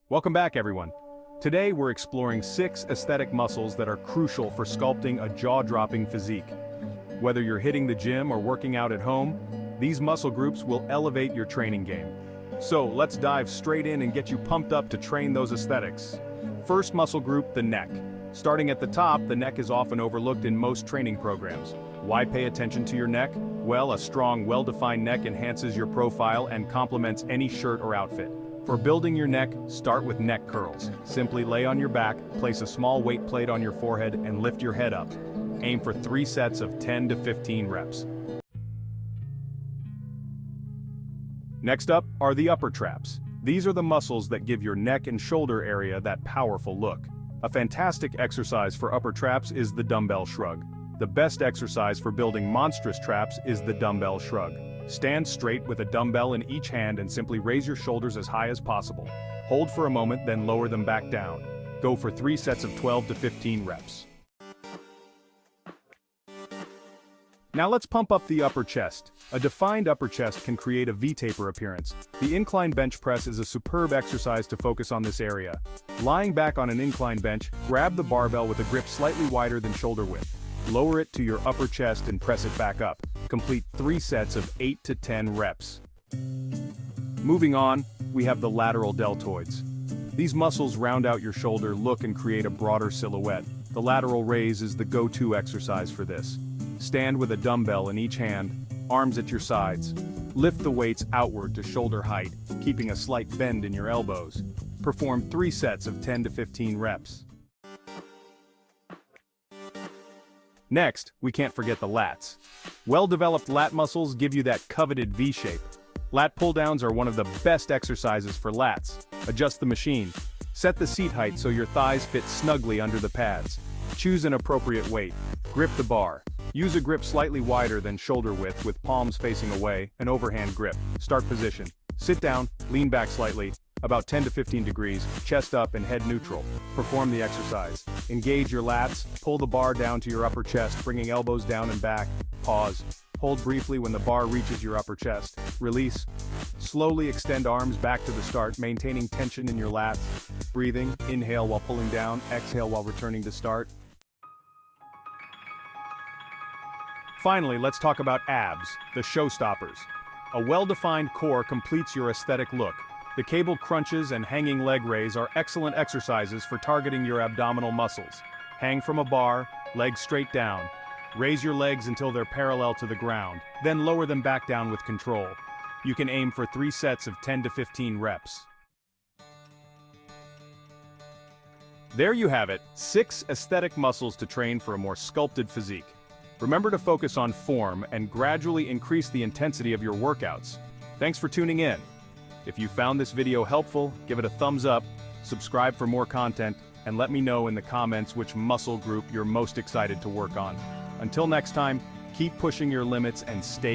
Welcome back, everyone. Today we're exploring 6 aesthetic muscles that are crucial for sculpting a jaw-dropping physique. Whether you're hitting the gym or working out at home, these muscle groups will elevate your training game. So let's dive straight in and get you pumped up to train those aesthetics. First muscle group, the neck. Starting at the top, the neck is often overlooked in most training programs. Why pay attention to your neck? Well, a strong, well-defined neck enhances your profile and complements any shirt or outfit. For building your neck, start with neck curls. Simply lay on your back, place a small weight plate on your forehead, and lift your head up. Aim for 3 sets of 10 to 15 reps. Next up are the upper traps. These are the muscles that give your neck and shoulder area that powerful look. A fantastic exercise for upper traps is the dumbbell shrug. The best exercise for building monstrous traps is the dumbbell shrug. Stand straight with a dumbbell in each hand and simply raise your shoulders as high as possible. Hold for a moment, then lower them back down. Go for 3 sets of 12 to 15 reps. Now let's pump up the upper chest. A defined upper chest can create a V-taper appearance. The incline bench press is a superb exercise to focus on this area. Lying back on an incline bench, grab the barbell with a grip slightly wider than shoulder width. Lower it to your upper chest and press it back up. Complete 3 sets of 8 to 10 reps. Moving on, we have the lateral deltoids. These muscles round out your shoulder look and create a broader silhouette. The lateral raise is the go-to exercise for this. Stand with a dumbbell in each hand, arms at your sides. Lift the weights outward to shoulder height, keeping a slight bend in your elbows. Perform 3 sets of 10 to 15 reps. Next, we can't forget the lats. Well-developed lat muscles give you that coveted V-shape. Lat pull-downs are one of the best exercises for lats. Adjust the machine. Set the seat height so your thighs fit snugly under the pads. Choose an appropriate weight. Grip the bar. Use a grip slightly wider than shoulder width with palms facing away, an overhand grip. Start position. Sit down, lean back slightly, about 10 to 15 degrees, chest up and head neutral. Perform the exercise. Engage your lats, pull the bar down to your upper chest, bringing elbows down and back. Pause. Hold briefly when the bar reaches your upper chest. Release. Slowly extend arms back to the start, maintaining tension in your lats. Breathing, inhale while pulling down, exhale while returning to start. Finally, let's talk about abs, the showstoppers. A well-defined core completes your aesthetic look. The cable crunches and hanging leg raise are excellent exercises for targeting your abdominal muscles. Hang from a bar, legs straight down. Raise your legs until they're parallel to the ground, then lower them back down with control. You can aim for 3 sets of 10 to 15 reps. There you have it, 6 aesthetic muscles to train for a more sculpted physique. Remember to focus on form and gradually increase the intensity of your workouts. Thanks for tuning in. If you found this video helpful, give it a thumbs up, subscribe for more content, and let me know in the comments which muscle group you're most excited to work on. Until next time, keep pushing your limits and stay